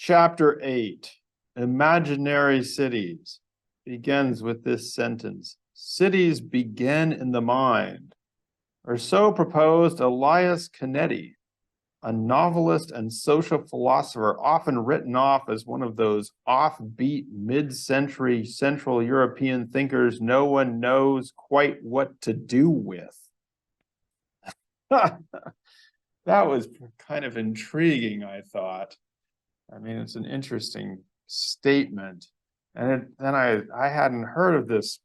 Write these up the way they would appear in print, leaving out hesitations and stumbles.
Chapter 8, Imaginary Cities, begins with this sentence: cities begin in the mind, or so proposed Elias Canetti, a novelist and social philosopher often written off as one of those offbeat mid-century Central European thinkers no one knows quite what to do with. That was kind of intriguing, I thought. I mean, it's an interesting statement. And then I hadn't heard of this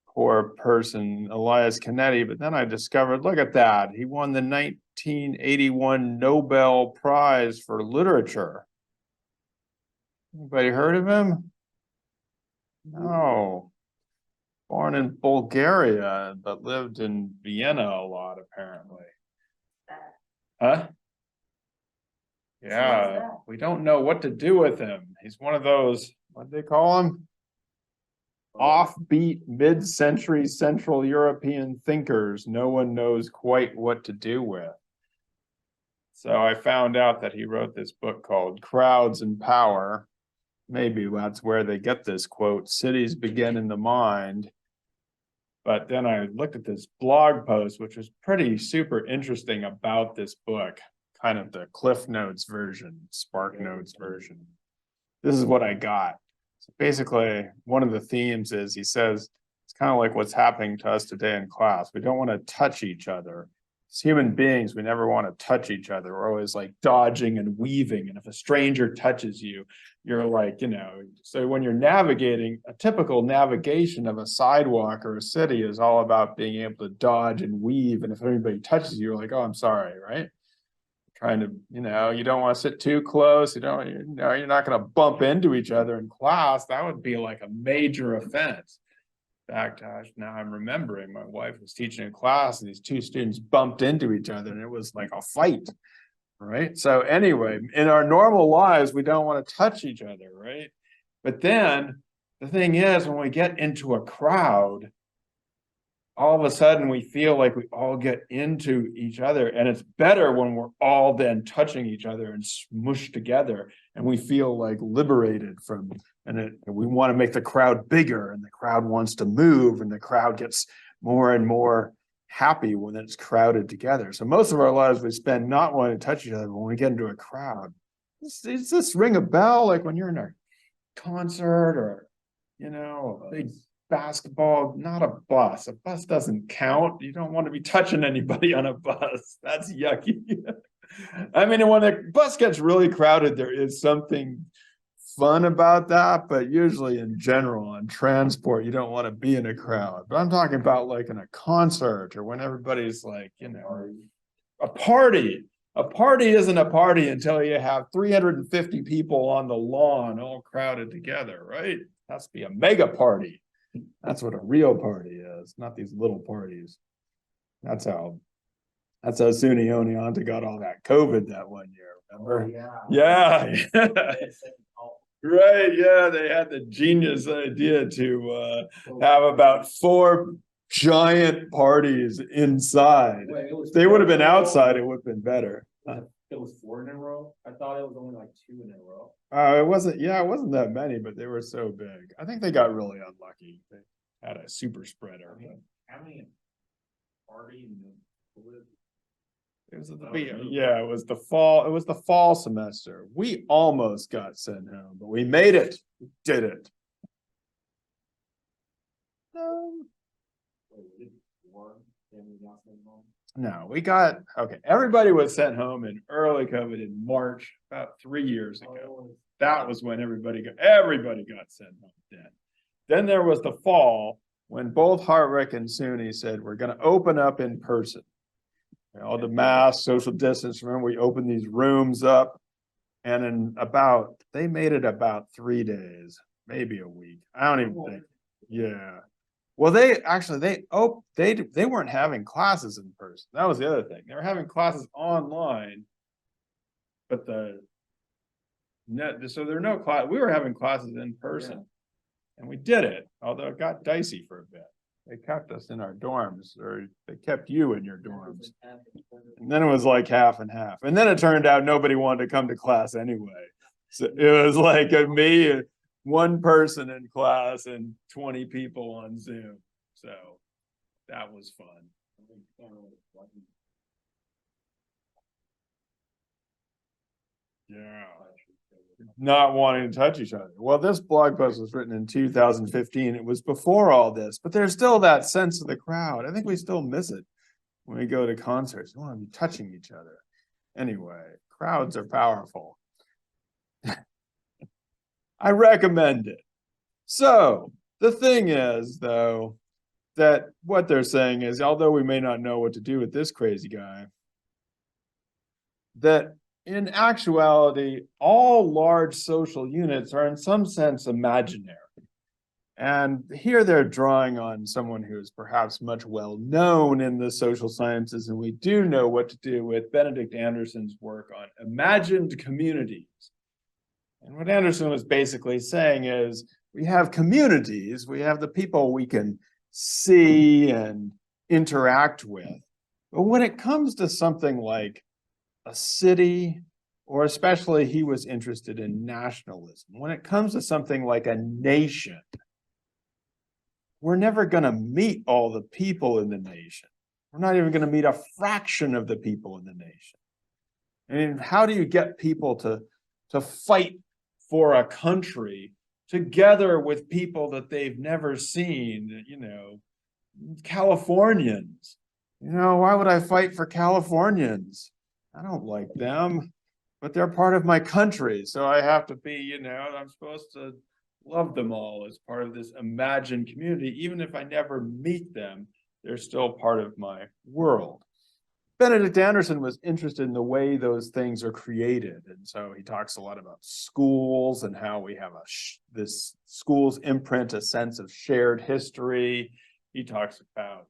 poor person, Elias Canetti, but then I discovered, look at that. He won the 1981 Nobel Prize for Literature. Anybody heard of him? No. Born in Bulgaria, but lived in Vienna a lot, apparently. Huh? Yeah, we don't know what to do with him. He's one of those, what do they call him? Offbeat mid-century Central European thinkers no one knows quite what to do with. So I found out that he wrote this book called Crowds and Power. Maybe that's where they get this quote, cities begin in the mind. But then I looked at this blog post, which was pretty super interesting about this book, kind of the Cliff Notes version, Spark Notes version. This is what I got. So basically, one of the themes is, he says, it's kind of like what's happening to us today in class. We don't want to touch each other. As human beings, we never want to touch each other. We're always like dodging and weaving. And if a stranger touches you, you're like, so when you're navigating, a typical navigation of a sidewalk or a city is all about being able to dodge and weave. And if anybody touches you, you're like, oh, I'm sorry, right? Trying to, you don't want to sit too close. You're not going to bump into each other in class. That would be like a major offense. In fact, now I'm remembering my wife was teaching a class and these two students bumped into each other and it was like a fight, right? So anyway, in our normal lives, we don't want to touch each other, right? But then the thing is, when we get into a crowd, all of a sudden we feel like we all get into each other, and it's better when we're all then touching each other and smushed together, and we feel like liberated from, and we want to make the crowd bigger, and the crowd wants to move, and the crowd gets more and more happy when it's crowded together. So most of our lives we spend not wanting to touch each other, but when we get into a crowd, does this ring a bell? Like when you're in a concert or, a big basketball, not a bus. A bus doesn't count. You don't want to be touching anybody on a bus. That's yucky. I mean, when the bus gets really crowded, there is something fun about that, but usually in general on transport, you don't want to be in a crowd. But I'm talking about like in a concert or when everybody's like, a party. A party isn't a party until you have 350 people on the lawn all crowded together, right? It has to be a mega party. That's what a real party is, not these little parties. That's how SUNY Oneonta got all that COVID that one year, remember? Oh, yeah. Right, yeah, they had the genius idea to have about 4 giant parties inside. Wait, if they would have been outside, it would have been better. It was 4 in a row? I thought it was only like 2 in a row. It wasn't that many, but they were so big. I think they got really unlucky. They had a super spreader. How many parties? It was the fall semester. We almost got sent home, but we made it. We did it. No, everybody was sent home in early COVID in March, about 3 years ago. That was when everybody got sent home then there was the fall when both Hartwick and SUNY said, we're going to open up in person. All the masks, social distance. Remember, we opened these rooms up, and they made it about 3 days, maybe a week. I don't even think. Yeah. Well, they weren't having classes in person. That was the other thing. They were having classes online, but so there are no class. We were having classes in person, and we did it. Although it got dicey for a bit. They kept us in our dorms, or they kept you in your dorms. And then it was like half and half. And then it turned out nobody wanted to come to class anyway. So it was like me, one person in class and 20 people on Zoom. So that was fun. Yeah. Not wanting to touch each other. Well, this blog post was written in 2015. It was before all this, but there's still that sense of the crowd. I think we still miss it when we go to concerts. We want to be touching each other. Anyway, crowds are powerful. I recommend it. So the thing is, though, that what they're saying is, although we may not know what to do with this crazy guy, that in actuality, all large social units are in some sense imaginary. And here they're drawing on someone who is perhaps much well known in the social sciences, and we do know what to do with Benedict Anderson's work on imagined communities. And what Anderson was basically saying is, we have communities, we have the people we can see and interact with. But when it comes to something like a city, or especially he was interested in nationalism, when it comes to something like a nation, we're never going to meet all the people in the nation. We're not even going to meet a fraction of the people in the nation. And how do you get people to fight for a country together with people that they've never seen, Californians? Why would I fight for Californians? I don't like them, but they're part of my country. So I have to be, I'm supposed to love them all as part of this imagined community. Even if I never meet them, they're still part of my world. Benedict Anderson was interested in the way those things are created. And so he talks a lot about schools and how we have this schools imprint a sense of shared history. He talks about,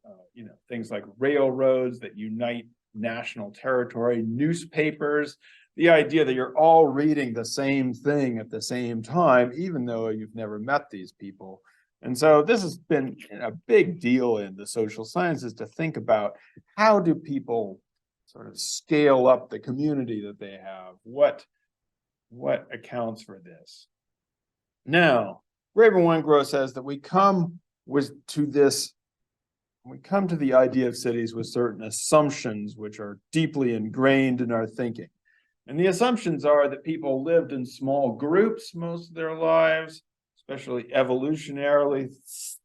things like railroads that unite national territory, newspapers, the idea that you're all reading the same thing at the same time, even though you've never met these people. And so this has been a big deal in the social sciences, to think about how do people sort of scale up the community that they have? What accounts for this? Now, Graeber Wengrow says that we come to the idea of cities with certain assumptions which are deeply ingrained in our thinking. And the assumptions are that people lived in small groups most of their lives, especially evolutionarily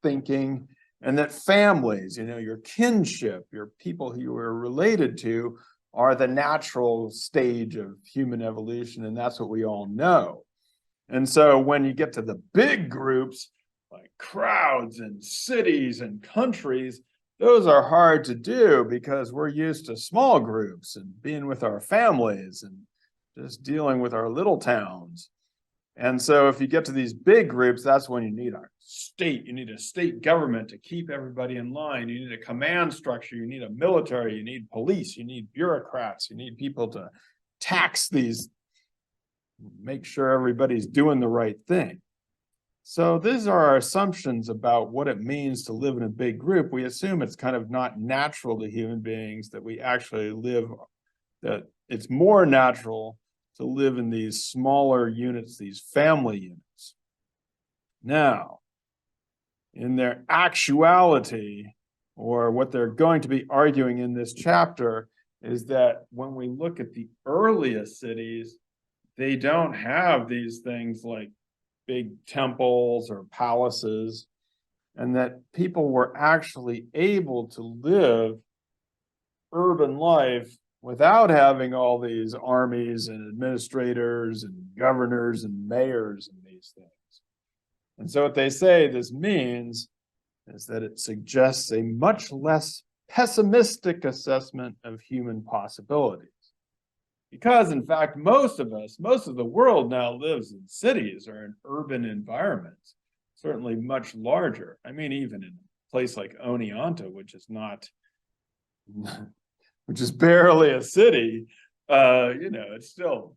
thinking, and that families, your kinship, your people who you are related to, are the natural stage of human evolution, and that's what we all know. And so when you get to the big groups, like crowds and cities and countries, those are hard to do because we're used to small groups and being with our families and just dealing with our little towns. And so if you get to these big groups, that's when you need a state. You need a state government to keep everybody in line. You need a command structure. You need a military. You need police. You need bureaucrats. You need people to tax these, make sure everybody's doing the right thing. So these are our assumptions about what it means to live in a big group. We assume it's kind of not natural to human beings, that we actually live, that it's more natural to live in these smaller units, these family units. Now, in their actuality, or what they're going to be arguing in this chapter, is that when we look at the earliest cities, they don't have these things like big temples or palaces, and that people were actually able to live urban life without having all these armies and administrators and governors and mayors and these things. And so what they say this means is that it suggests a much less pessimistic assessment of human possibilities. Because in fact, most of the world now lives in cities or in urban environments, certainly much larger. I mean, even in a place like Oneonta, which is barely a city, it's still,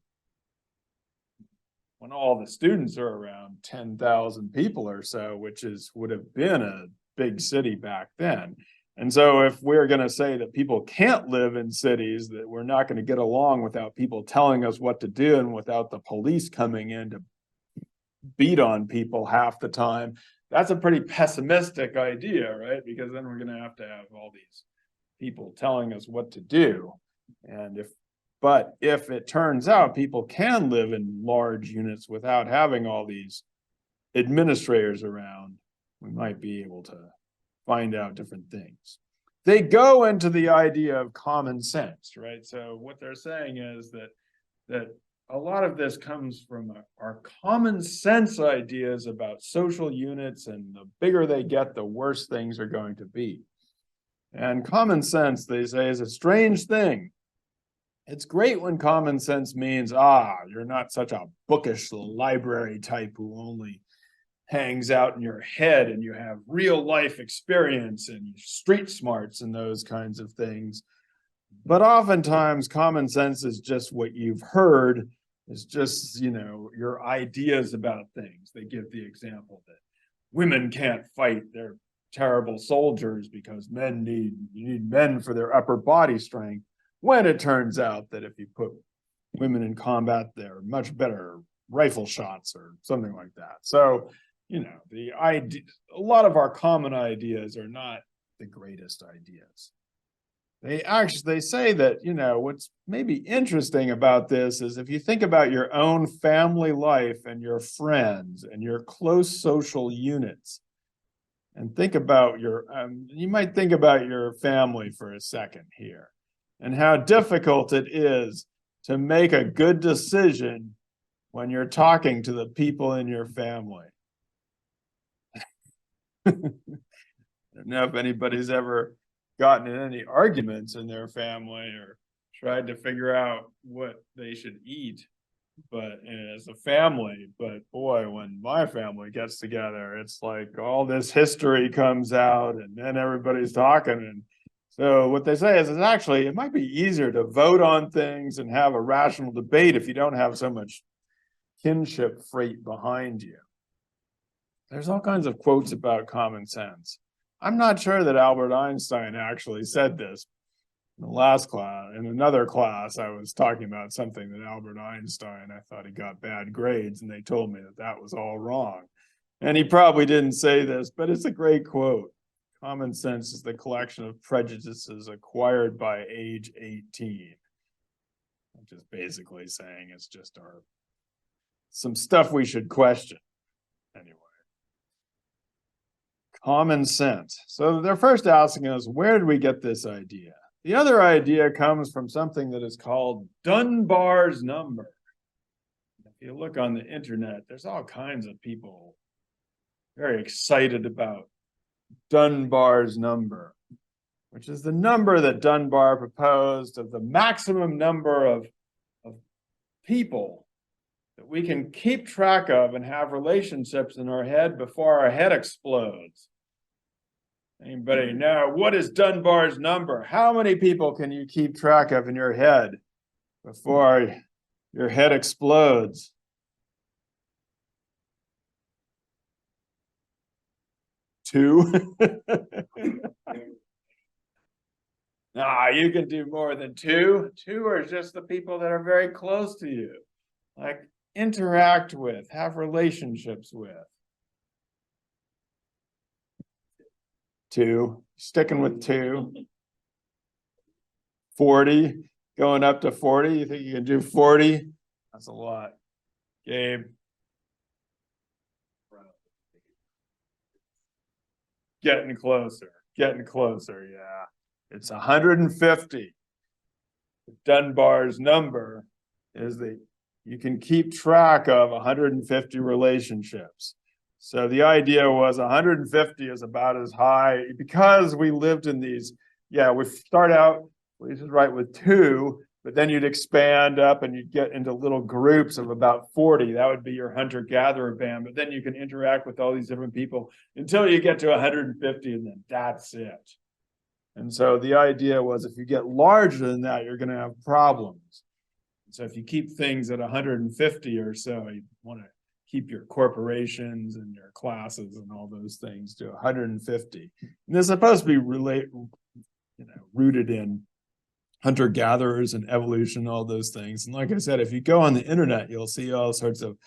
when all the students are around 10,000 people or so, which would have been a big city back then. And so if we're going to say that people can't live in cities, that we're not going to get along without people telling us what to do and without the police coming in to beat on people half the time, that's a pretty pessimistic idea, right? Because then we're going to have all these people telling us what to do. And but if it turns out people can live in large units without having all these administrators around, we might be able to find out different things. They go into the idea of common sense, right? So what they're saying is that a lot of this comes from our common sense ideas about social units, and the bigger they get, the worse things are going to be. And common sense, they say, is a strange thing. It's great when common sense means, you're not such a bookish library type who only hangs out in your head and you have real life experience and street smarts and those kinds of things. But oftentimes common sense is just what you've heard. It's just, your ideas about things. They give the example that women can't fight. They're terrible soldiers because you need men for their upper body strength. When it turns out that if you put women in combat, they're much better rifle shots or something like that. So, the idea, a lot of our common ideas are not the greatest ideas. They say that, what's maybe interesting about this is if you think about your own family life and your friends and your close social units, and think about you might think about your family for a second here, and how difficult it is to make a good decision when you're talking to the people in your family. I don't know if anybody's ever gotten in any arguments in their family or tried to figure out what they should eat, but as a family. But boy, when my family gets together, it's like all this history comes out and then everybody's talking. And so what they say is it might be easier to vote on things and have a rational debate if you don't have so much kinship freight behind you. There's all kinds of quotes about common sense. I'm not sure that Albert Einstein actually said this. In the last class, in another class, I was talking about something that Albert Einstein, I thought he got bad grades, and they told me that was all wrong. And he probably didn't say this, but it's a great quote. Common sense is the collection of prejudices acquired by age 18. Which is basically saying it's just some stuff we should question. Anyway. Common sense. So they're first asking us, where did we get this idea? The other idea comes from something that is called Dunbar's number. If you look on the internet, there's all kinds of people very excited about Dunbar's number, which is the number that Dunbar proposed of the maximum number of people that we can keep track of and have relationships in our head before our head explodes. Anybody know what is Dunbar's number? How many people can you keep track of in your head before your head explodes? Two? Nah, you can do more than two. Two are just the people that are very close to you, like interact with, have relationships with. Two, sticking with two. 40, going up to 40. You think you can do 40? That's a lot. Gabe. Getting closer, yeah. It's 150. Dunbar's number is you can keep track of 150 relationships. So the idea was 150 is about as high because we lived in these, we start out, right, with two, but then you'd expand up and you'd get into little groups of about 40. That would be your hunter-gatherer band, but then you can interact with all these different people until you get to 150, and then that's it. And so the idea was if you get larger than that, you're going to have problems. So if you keep things at 150 or so, you want to keep your corporations and your classes and all those things to 150. And they're supposed to be rooted in hunter-gatherers and evolution, all those things. And like I said, if you go on the internet, you'll see all sorts of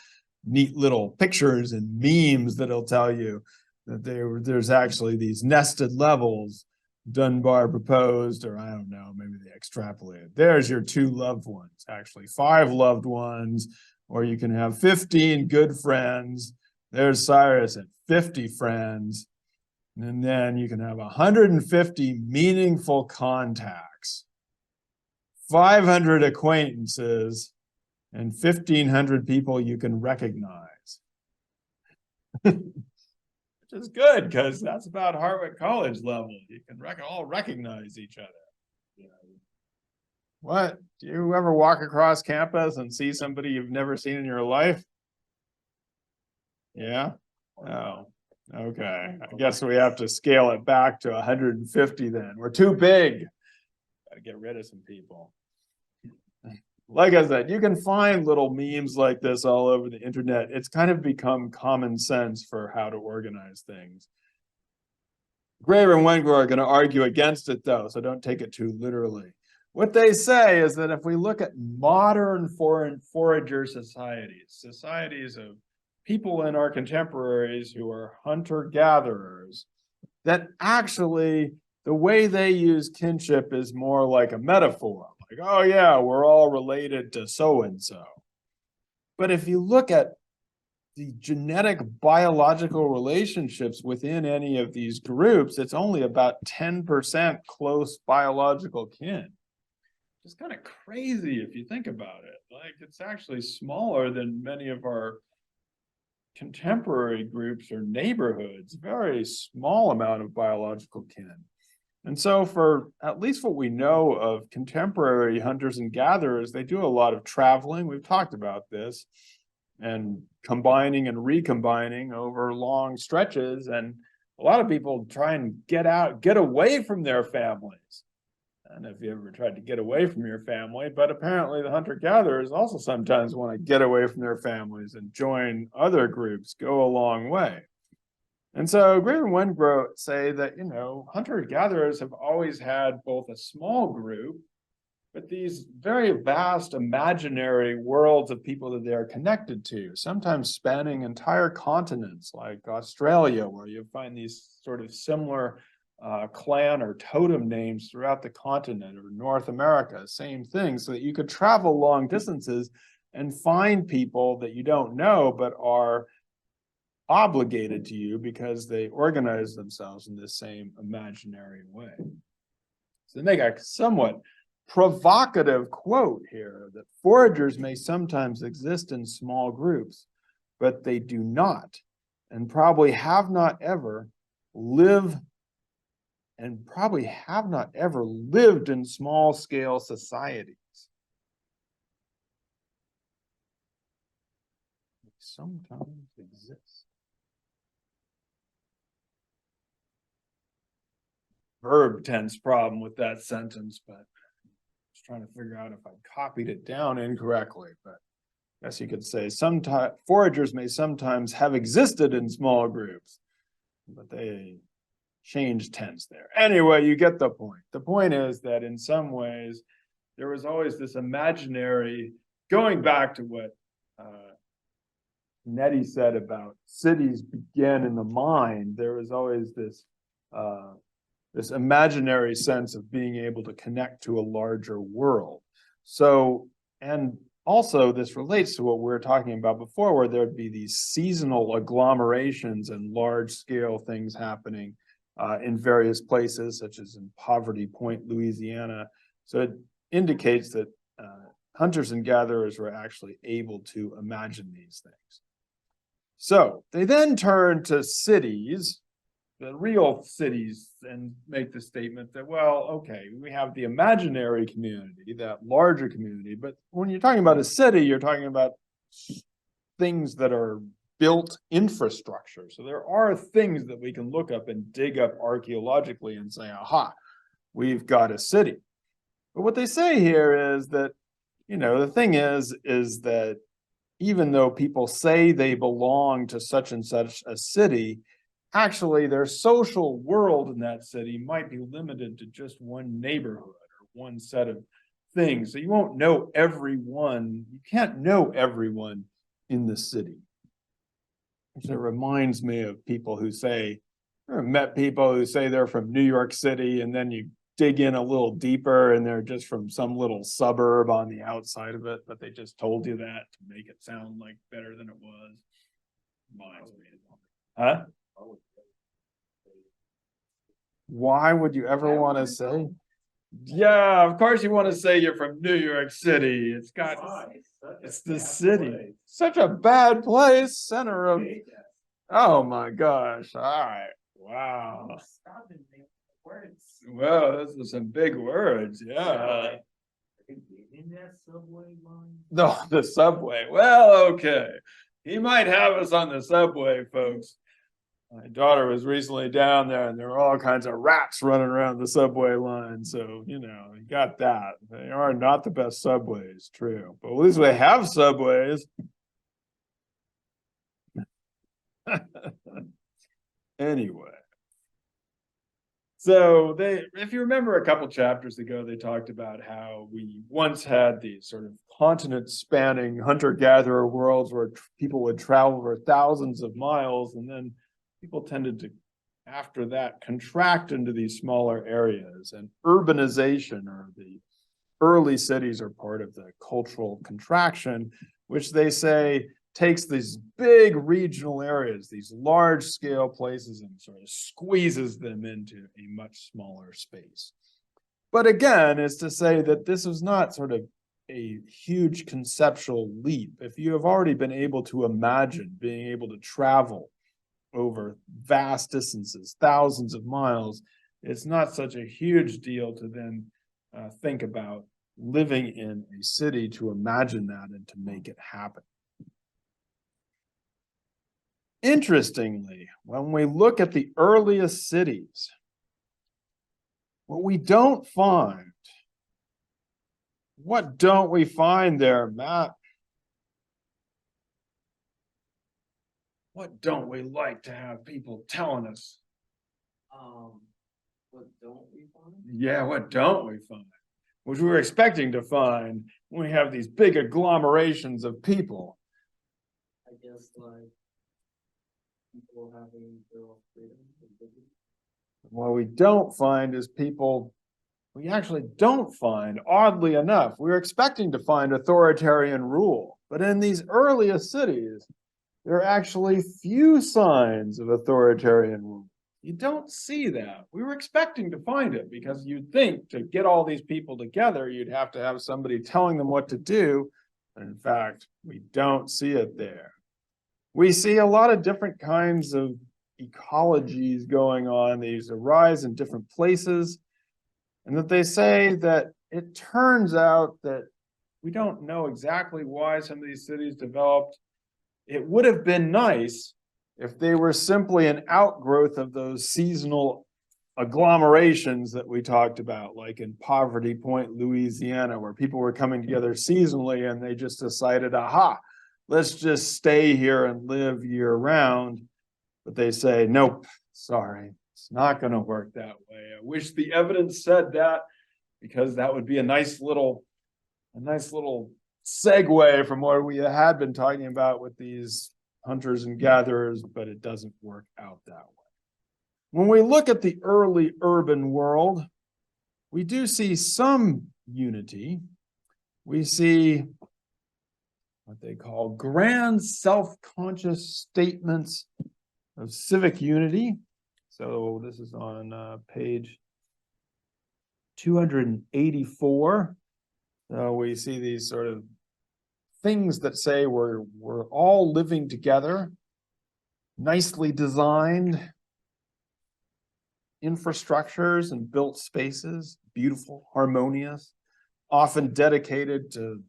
neat little pictures and memes that'll tell you that there's actually these nested levels Dunbar proposed, or I don't know, maybe they extrapolated. There's your 2 loved ones, actually 5 loved ones, or you can have 15 good friends. There's Cyrus at 50 friends. And then you can have 150 meaningful contacts, 500 acquaintances, and 1,500 people you can recognize. Which is good, because that's about Harvard College level. You can all recognize each other. What? Do you ever walk across campus and see somebody you've never seen in your life? Yeah? Oh, okay. I guess we have to scale it back to 150 then. We're too big. Got to get rid of some people. Like I said, you can find little memes like this all over the internet. It's kind of become common sense for how to organize things. Graeber and Wengrow are going to argue against it, though, so don't take it too literally. What they say is that if we look at modern forager societies of people in our contemporaries who are hunter-gatherers, that actually the way they use kinship is more like a metaphor. Like, oh yeah, we're all related to so-and-so. But if you look at the genetic biological relationships within any of these groups, it's only about 10% close biological kin. It's kind of crazy if you think about it. Like, it's actually smaller than many of our contemporary groups or neighborhoods, very small amount of biological kin. And so for at least what we know of contemporary hunters and gatherers, they do a lot of traveling. We've talked about this, and combining and recombining over long stretches. And a lot of people try and get away from their families. I don't know if you ever tried to get away from your family, but apparently the hunter-gatherers also sometimes want to get away from their families and join other groups, go a long way. And so Graeber and Wengrow say that, hunter-gatherers have always had both a small group, but these very vast imaginary worlds of people that they are connected to, sometimes spanning entire continents like Australia, where you find these sort of similar clan or totem names throughout the continent, or North America, same thing, so that you could travel long distances and find people that you don't know but are obligated to you because they organize themselves in this same imaginary way. So they make a somewhat provocative quote here that foragers may sometimes exist in small groups, but they do not, and probably have not ever lived in small-scale societies. They sometimes exist. Verb tense problem with that sentence, but I was trying to figure out if I copied it down incorrectly. But I guess you could say sometimes foragers may sometimes have existed in small groups, but they change tense there. Anyway, you get the point. The point is that in some ways, there was always this imaginary, going back to what Canetti said about cities begin in the mind, there was always this this imaginary sense of being able to connect to a larger world. So, and also this relates to what we were talking about before, where there'd be these seasonal agglomerations and large scale things happening in various places, such as in Poverty Point, Louisiana. So it indicates that hunters and gatherers were actually able to imagine these things. So they then turn to cities, the real cities, and make the statement that, well, okay, we have the imaginary community, that larger community, but when you're talking about a city, you're talking about things that are built infrastructure. So there are things that we can look up and dig up archaeologically and say, aha, we've got a city. But what they say here is that, the thing is that even though people say they belong to such and such a city, actually their social world in that city might be limited to just one neighborhood or one set of things. So you won't know everyone. You can't know everyone in the city. It reminds me of people who say, I've met people who say they're from New York City, and then you dig in a little deeper and they're just from some little suburb on the outside of it, but they just told you that to make it sound like better than it was. Reminds me. Huh? Why would you ever want to say? Yeah, of course you want to say you're from New York City. It's the city. Such a bad place, center of. Oh my gosh. All right. Wow. Well, those are some big words. Yeah. No, the subway. Well, okay. He might have us on the subway, folks. My daughter was recently down there and there were all kinds of rats running around the subway line. So, you got that. They are not the best subways, true. But at least we have subways. Anyway. So if you remember a couple chapters ago, they talked about how we once had these sort of continent-spanning hunter-gatherer worlds where people would travel for thousands of miles, and then people tended to, after that, contract into these smaller areas. And urbanization, or the early cities, are part of the cultural contraction, which they say takes these big regional areas, these large scale places, and sort of squeezes them into a much smaller space. But again, it's to say that this is not sort of a huge conceptual leap. If you have already been able to imagine being able to travel over vast distances, thousands of miles, it's not such a huge deal to then think about living in a city to imagine that and to make it happen. Interestingly, when we look at the earliest cities, what we don't find, what don't we find there, Matt? What don't we like to have people telling us? What don't we find? Yeah, what don't we find? Which we were expecting to find when we have these big agglomerations of people. I guess like people having their own freedom. What we don't find is people, we actually don't find, oddly enough, we were expecting to find authoritarian rule, but in these earliest cities, there are actually few signs of authoritarian rule. You don't see that. We were expecting to find it because you'd think to get all these people together, you'd have to have somebody telling them what to do. And in fact, we don't see it there. We see a lot of different kinds of ecologies going on. These arise in different places. And that they say that it turns out that we don't know exactly why some of these cities developed. It would have been nice if they were simply an outgrowth of those seasonal agglomerations that we talked about, like in Poverty Point, Louisiana, where people were coming together seasonally and they just decided, aha, let's just stay here and live year round. But they say, nope, sorry, it's not going to work that way. I wish the evidence said that, because that would be a nice little segue from what we had been talking about with these hunters and gatherers, but it doesn't work out that way. When we look at the early urban world, we do see some unity. We see what they call grand self-conscious statements of civic unity. So this is on page 284. So we see these sort of things that say we're all living together, nicely designed infrastructures and built spaces, beautiful, harmonious, often dedicated to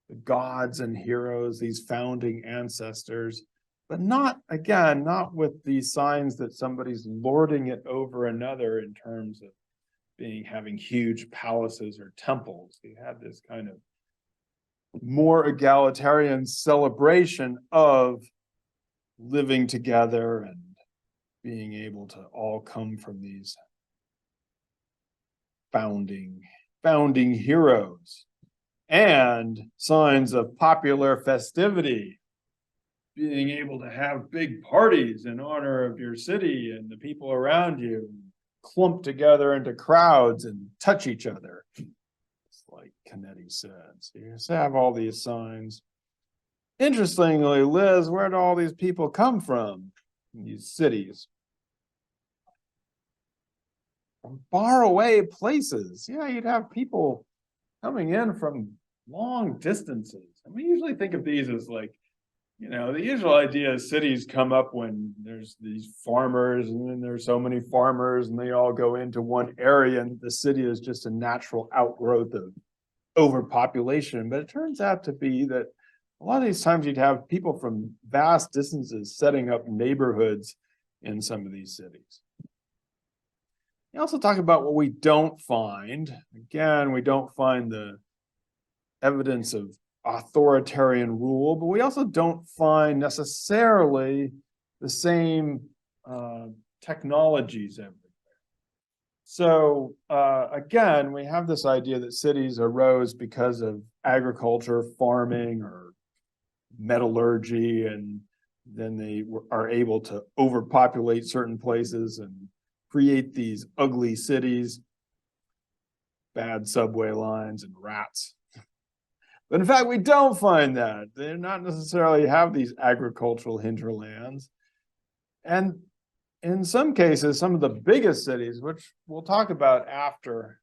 the gods and heroes, these founding ancestors, but not, again, not with these signs that somebody's lording it over another in terms of having huge palaces or temples. You had this kind of more egalitarian celebration of living together and being able to all come from these founding heroes, and signs of popular festivity, being able to have big parties in honor of your city and the people around you, clump together into crowds and touch each other. It's like Canetti said. So you just have all these signs. Interestingly, Liz, where do all these people come from in these cities? From faraway places. Yeah, you'd have people coming in from long distances. And we usually think of these as like, you know, the usual idea is cities come up when there's these farmers, and then there's so many farmers and they all go into one area, and the city is just a natural outgrowth of overpopulation. But it turns out to be that a lot of these times you'd have people from vast distances setting up neighborhoods in some of these cities. You also talk about what we don't find. Again, we don't find the evidence of authoritarian rule, but we also don't find necessarily the same technologies everywhere. So again, we have this idea that cities arose because of agriculture, farming, or metallurgy, and then they are able to overpopulate certain places and create these ugly cities, bad subway lines, and rats. But in fact, we don't find that. They not necessarily have these agricultural hinterlands. And in some cases, some of the biggest cities, which we'll talk about after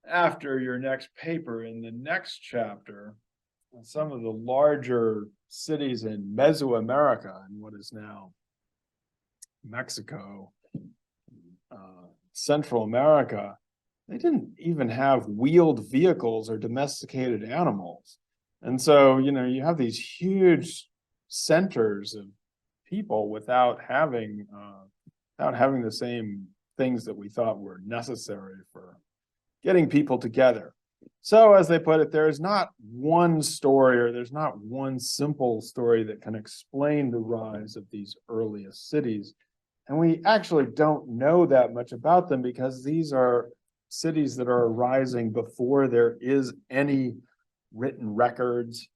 your next paper in the next chapter, some of the larger cities in Mesoamerica and what is now Mexico, Central America, they didn't even have wheeled vehicles or domesticated animals. And so, you know, you have these huge centers of people without having the same things that we thought were necessary for getting people together. So as they put it, there is not one story, or there's not one simple story that can explain the rise of these earliest cities. And we actually don't know that much about them, because these are cities that are arising before there is any written records.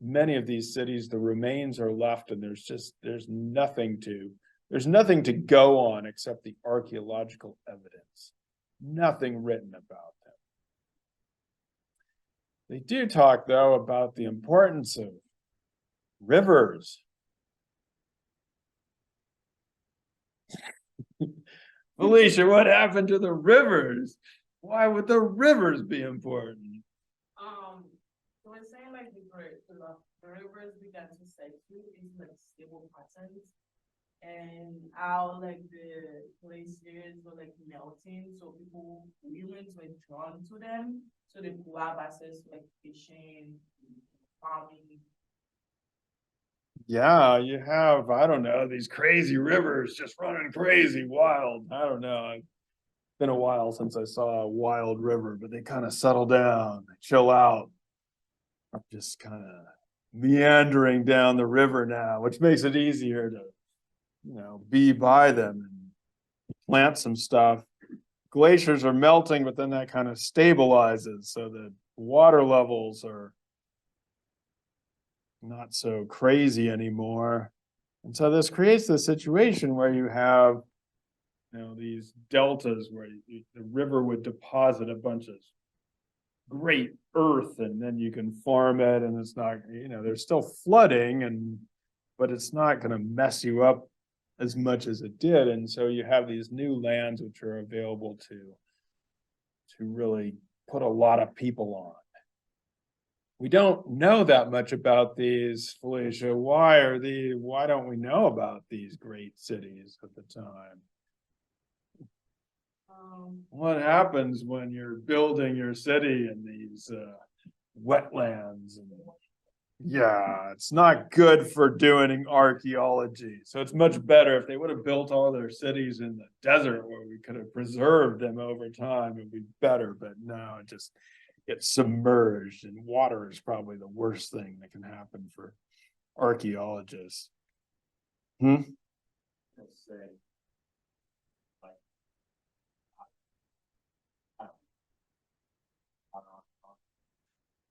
Many of these cities, the remains are left, and there's nothing to go on except the archaeological evidence. Nothing written about them. They do talk, though, about the importance of rivers. Felicia, what happened to the rivers? Why would the rivers be important? So we're saying like the rivers began to settle into like stable patterns, and how like the glaciers were like melting, so humans were drawn to them, so they could have access to like fishing, farming. Yeah, you have, I don't know, these crazy rivers just running crazy wild. I don't know. It's been a while since I saw a wild river, but they kind of settle down, they chill out. I'm just kind of meandering down the river now, which makes it easier to, you know, be by them and plant some stuff. Glaciers are melting, but then that kind of stabilizes, so that water levels are not so crazy anymore. And so this creates the situation where you have, you know, these deltas where the river would deposit a bunch of great earth, and then you can farm it, and it's not, you know, there's still flooding, but it's not going to mess you up as much as it did. And so you have these new lands which are available to really put a lot of people on. We don't know that much about these, Felicia. Why don't we know about these great cities at the time? What happens when you're building your city in these wetlands? Yeah, it's not good for doing archaeology. So it's much better if they would have built all their cities in the desert, where we could have preserved them over time. It'd be better, but no, get submerged, and water is probably the worst thing that can happen for archaeologists. Let's say, like, I don't know.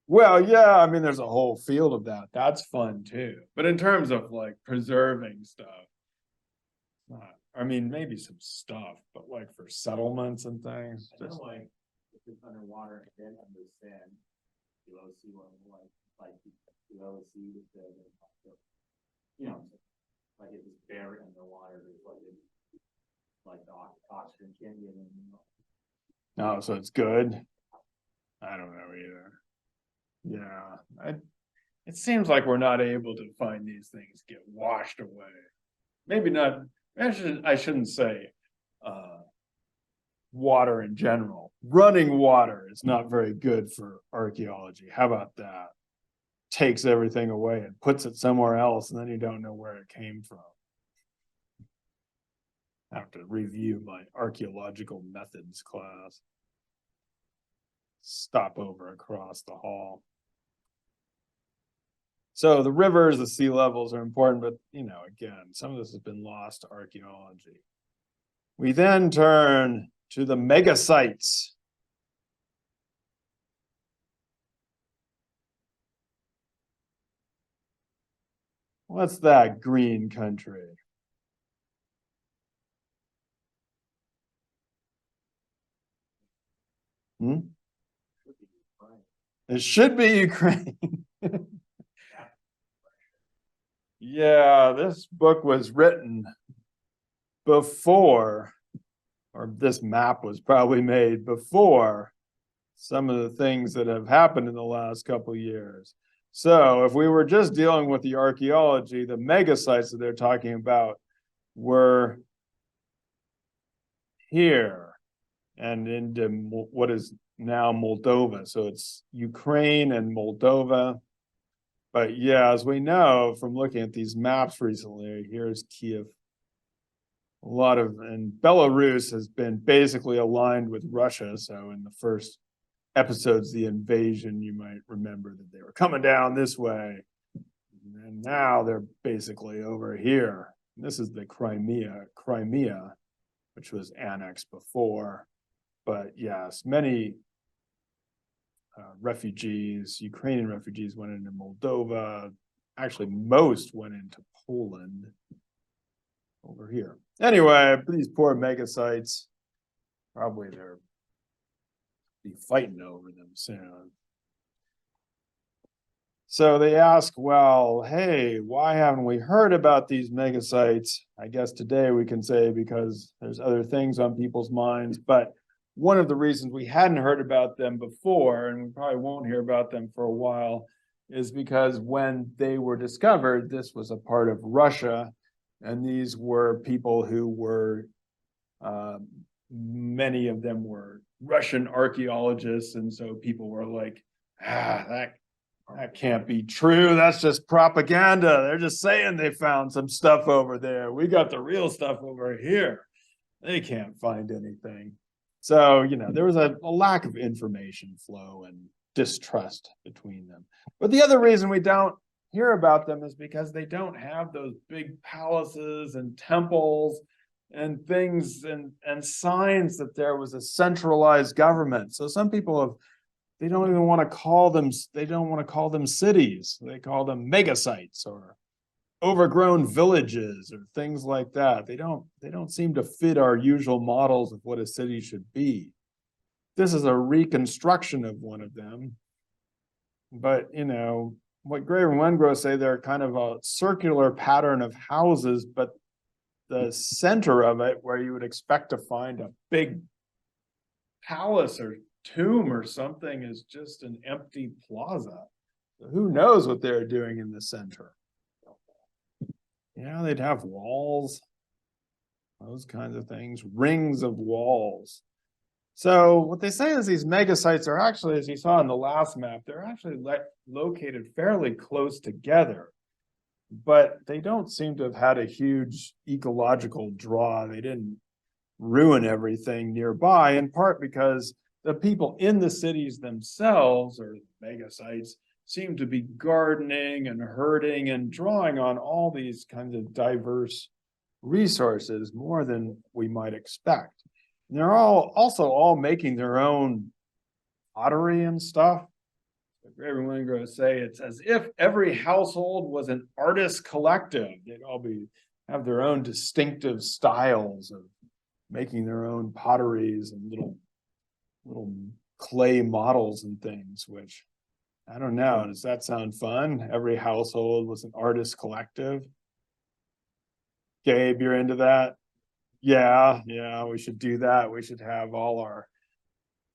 Well, yeah, I mean, there's a whole field of that. That's fun too. But in terms of like preserving stuff, I mean, maybe some stuff, but like for settlements and things, I just know, like, if it's underwater and then under sand, below sea level, like below the sea, you know, like if it's buried underwater, it's like the oxygen can't get in. no, so it's good. I don't know either. Yeah, it seems like we're not able to find these things get washed away. Maybe not. I shouldn't say water in general. Running water is not very good for archaeology. How about that? Takes everything away and puts it somewhere else, and then you don't know where it came from. I have to review my archaeological methods class. Stop over across the hall. So the rivers, the sea levels are important, but you know, again, some of this has been lost to archaeology. We then turn to the mega sites. What's that green country? It should be Ukraine. Yeah, this book was written before, or this map was probably made before some of the things that have happened in the last couple of years. So if we were just dealing with the archaeology, the mega sites that they're talking about were here and into what is now Moldova. So it's Ukraine and Moldova. But yeah, as we know from looking at these maps recently, here's Kiev. And Belarus has been basically aligned with Russia. So in the first episodes, the invasion, you might remember that they were coming down this way. And now they're basically over here. This is the Crimea, which was annexed before. But yes, many refugees, Ukrainian refugees went into Moldova. Actually, most went into Poland over here. Anyway, these poor mega sites, probably they're be fighting over them soon. So they ask, well, hey, why haven't we heard about these mega sites? I guess today we can say because there's other things on people's minds, but one of the reasons we hadn't heard about them before, and we probably won't hear about them for a while, is because when they were discovered, this was a part of Russia, and these were people who were, many of them were Russian archaeologists, and so people were like, that can't be true. That's just propaganda. They're just saying they found some stuff over there. We got the real stuff over here. They can't find anything. So, you know, there was a lack of information flow and distrust between them. But the other reason we don't hear about them is because they don't have those big palaces and temples and things and signs that there was a centralized government. So some people have, they don't even want to call them, they don't want to call them cities. They call them mega sites or overgrown villages or things like that. They don't seem to fit our usual models of what a city should be. This is a reconstruction of one of them. But, you know, what Grave and Wengrow say, they're kind of a circular pattern of houses, but the center of it, where you would expect to find a big palace or tomb or something, is just an empty plaza. So who knows what they're doing in the center? Yeah, they'd have walls, those kinds of things, rings of walls. So what they say is these mega sites are actually, as you saw in the last map, they're actually located fairly close together, but they don't seem to have had a huge ecological draw. They didn't ruin everything nearby, in part because the people in the cities themselves, or mega sites, seem to be gardening and herding and drawing on all these kinds of diverse resources more than we might expect. And they're all making their own pottery and stuff. Everyone going to say it's as if every household was an artist collective. They'd all have their own distinctive styles of making their own potteries and little clay models and things, which I don't know. Does that sound fun? Every household was an artist collective. Gabe, you're into that? Yeah, we should do that. We should have all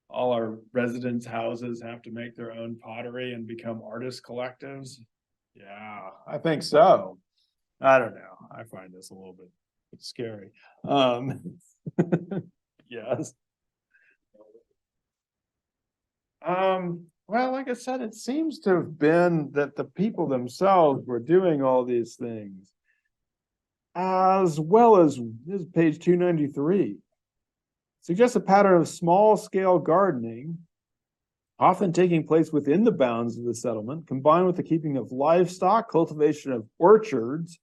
our residents' houses have to make their own pottery and become artist collectives. Yeah, I think so. I don't know. I find this a little bit scary. Yes. Well, like I said, it seems to have been that the people themselves were doing all these things, as well as this is page 293. Suggests a pattern of small-scale gardening, often taking place within the bounds of the settlement, combined with the keeping of livestock, cultivation of orchards,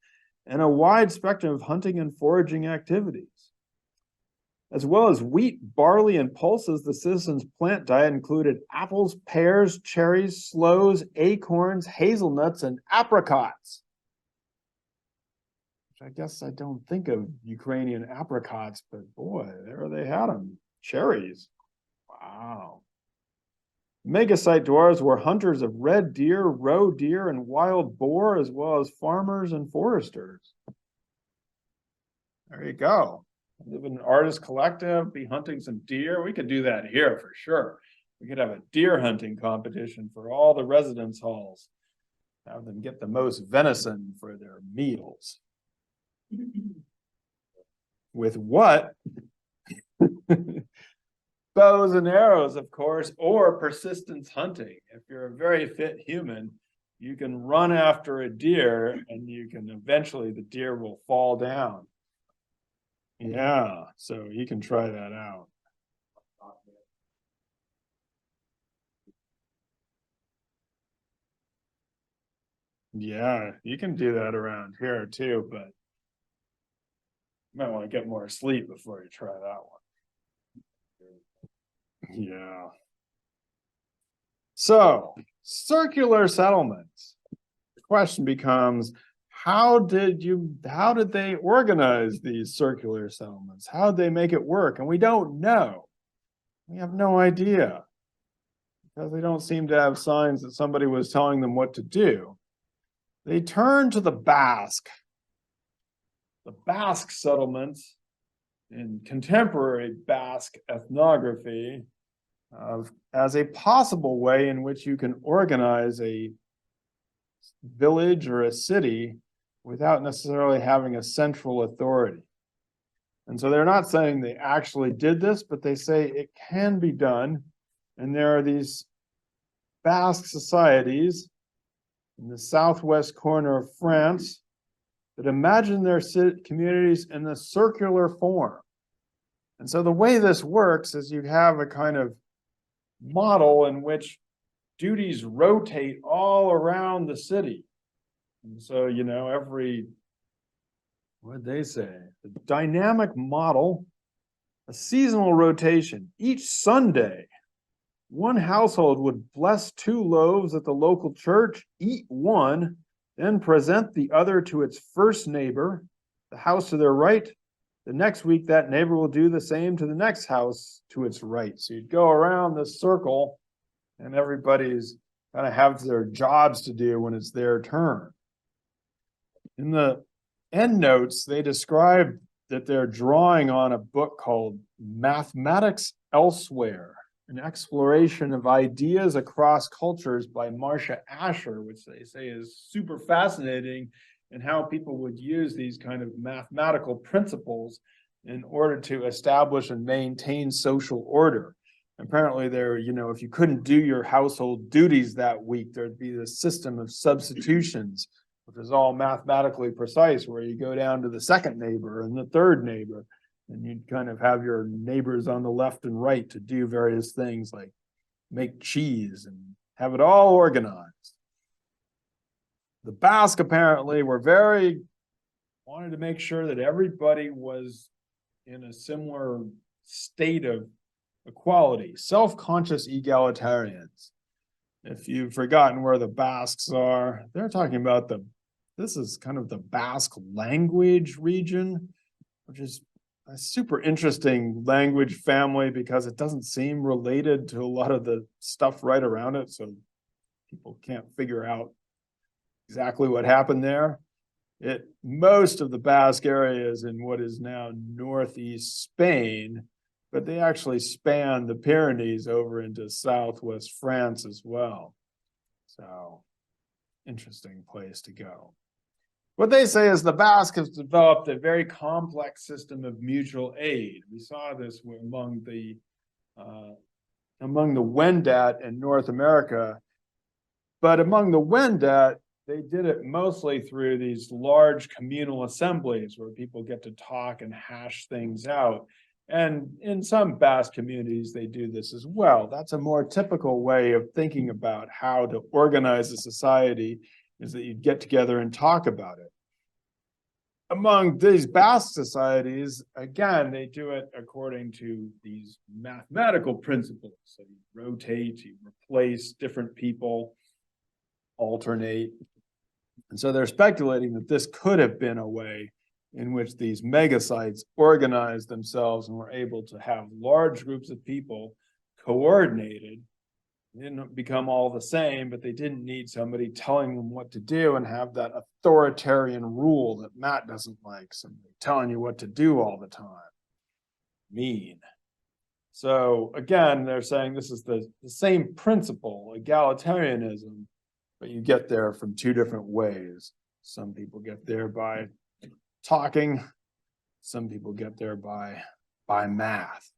and a wide spectrum of hunting and foraging activities. As well as wheat, barley, and pulses, the citizens' plant diet included apples, pears, cherries, sloes, acorns, hazelnuts, and apricots. Which I guess I don't think of Ukrainian apricots, but boy, there they had them. Cherries. Wow. Megasite dwellers were hunters of red deer, roe deer, and wild boar, as well as farmers and foresters. There you go. Live in an artist collective, be hunting some deer. We could do that here for sure. We could have a deer hunting competition for all the residence halls. Have them get the most venison for their meals. With what? Bows and arrows, of course, or persistence hunting. If you're a very fit human, you can run after a deer and you can eventually, the deer will fall down. Yeah, so you can try that out. Yeah, you can do that around here too, but you might want to get more sleep before you try that one. Yeah. So, circular settlements. The question becomes, how did they organize these circular settlements? How did they make it work? And we don't know. We have no idea, because they don't seem to have signs that somebody was telling them what to do. They turned to the Basque. The Basque settlements in contemporary Basque ethnography as a possible way in which you can organize a village or a city without necessarily having a central authority. And so they're not saying they actually did this, but they say it can be done. And there are these Basque societies in the southwest corner of France that imagine their communities in a circular form. And so the way this works is you have a kind of model in which duties rotate all around the city. And so, you know, what'd they say? A dynamic model, a seasonal rotation. Each Sunday, one household would bless 2 loaves at the local church, eat one, then present the other to its first neighbor, the house to their right. The next week, that neighbor will do the same to the next house to its right. So you'd go around this circle, and everybody's kind of have their jobs to do when it's their turn. In the endnotes, they describe that they're drawing on a book called Mathematics Elsewhere, an exploration of ideas across cultures by Marcia Asher, which they say is super fascinating, and how people would use these kind of mathematical principles in order to establish and maintain social order. Apparently there, you know, if you couldn't do your household duties that week, there'd be this system of substitutions, which is all mathematically precise, where you go down to the second neighbor and the third neighbor, And you'd kind of have your neighbors on the left and right to do various things like make cheese and have it all organized. The Basque apparently wanted to make sure that everybody was in a similar state of equality, self-conscious egalitarians. If you've forgotten where the Basques are, they're talking about this is kind of the Basque language region, which is a super interesting language family because it doesn't seem related to a lot of the stuff right around it. So people can't figure out exactly what happened there. Most of the Basque area is in what is now northeast Spain, but they actually span the Pyrenees over into southwest France as well. So, interesting place to go. What they say is the Basque has developed a very complex system of mutual aid. We saw this among the Wendat in North America, but among the Wendat, they did it mostly through these large communal assemblies where people get to talk and hash things out. And in some Basque communities, they do this as well. That's a more typical way of thinking about how to organize a society, is that you get together and talk about it. Among these Basque societies, again, they do it according to these mathematical principles. So you rotate, you replace different people, alternate. And so they're speculating that this could have been a way in which these mega sites organized themselves and were able to have large groups of people coordinated. They didn't become all the same, but they didn't need somebody telling them what to do and have that authoritarian rule that Matt doesn't like, somebody telling you what to do all the time. Mean. So again, they're saying this is the same principle, egalitarianism, but you get there from two different ways. Some people get there by talking, some people get there by math.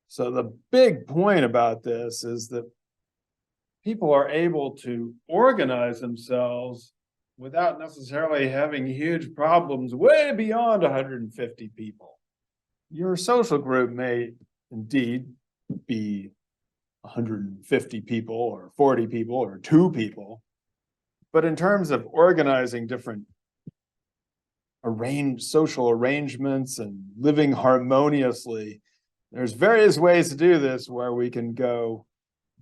So the big point about this is that people are able to organize themselves without necessarily having huge problems way beyond 150 people. Your social group may indeed be 150 people or 40 people or 2 people, but in terms of organizing different social arrangements and living harmoniously, there's various ways to do this where we can go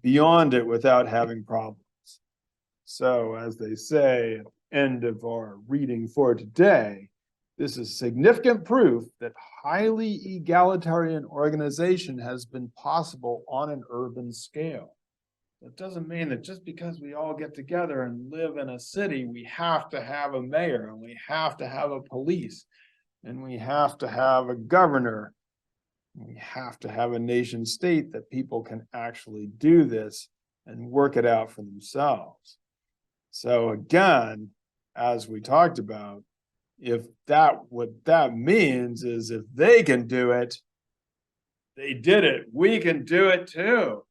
beyond it without having problems. So as they say at the end of our reading for today, this is significant proof that highly egalitarian organization has been possible on an urban scale. It doesn't mean that just because we all get together and live in a city, we have to have a mayor, and we have to have a police, and we have to have a governor. We have to have a nation state that people can actually do this and work it out for themselves. So again, as we talked about, what that means is if they can do it, they did it, we can do it too.